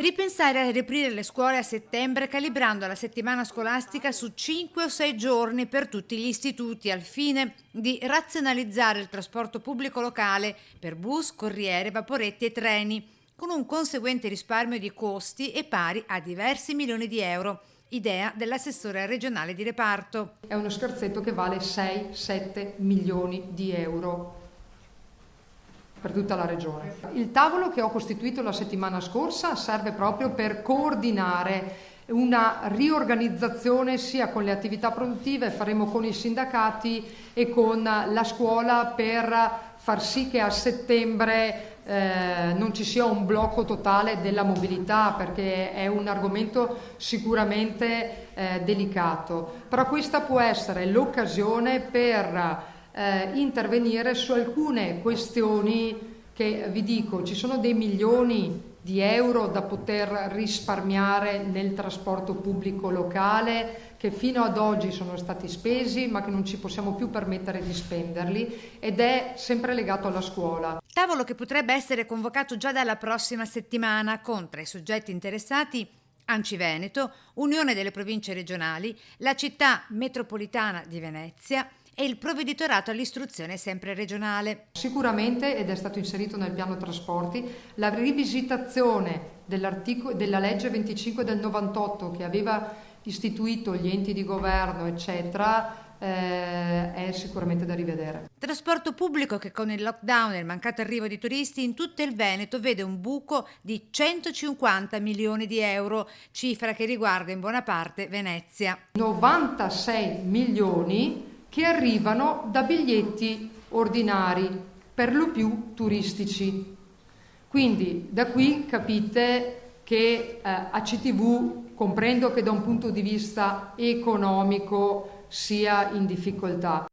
Ripensare a riaprire le scuole a settembre calibrando la settimana scolastica su 5 o 6 giorni per tutti gli istituti al fine di razionalizzare il trasporto pubblico locale per bus, corriere, vaporetti e treni, con un conseguente risparmio di costi e pari a diversi milioni di euro. Idea dell'assessore regionale di reparto. È uno scherzetto che vale 6-7 milioni di euro per tutta la regione. Il tavolo che ho costituito la settimana scorsa serve proprio per coordinare una riorganizzazione sia con le attività produttive, faremo con i sindacati e con la scuola per far sì che a settembre non ci sia un blocco totale della mobilità, perché è un argomento sicuramente delicato. Però questa può essere l'occasione per intervenire su alcune questioni che vi dico, ci sono dei milioni di euro da poter risparmiare nel trasporto pubblico locale che fino ad oggi sono stati spesi ma che non ci possiamo più permettere di spenderli, ed è sempre legato alla scuola. Tavolo che potrebbe essere convocato già dalla prossima settimana con tra i soggetti interessati ANCI Veneto, Unione delle Province Regionali, la città metropolitana di Venezia e il provveditorato all'istruzione sempre regionale. Sicuramente, ed è stato inserito nel piano trasporti, la rivisitazione della legge 25 del 98 che aveva istituito gli enti di governo eccetera, è sicuramente da rivedere. Trasporto pubblico che con il lockdown e il mancato arrivo di turisti in tutto il Veneto vede un buco di 150 milioni di euro, cifra che riguarda in buona parte Venezia. 96 milioni che arrivano da biglietti ordinari, per lo più turistici. Quindi da qui capite che ACTV comprendo che da un punto di vista economico sia in difficoltà.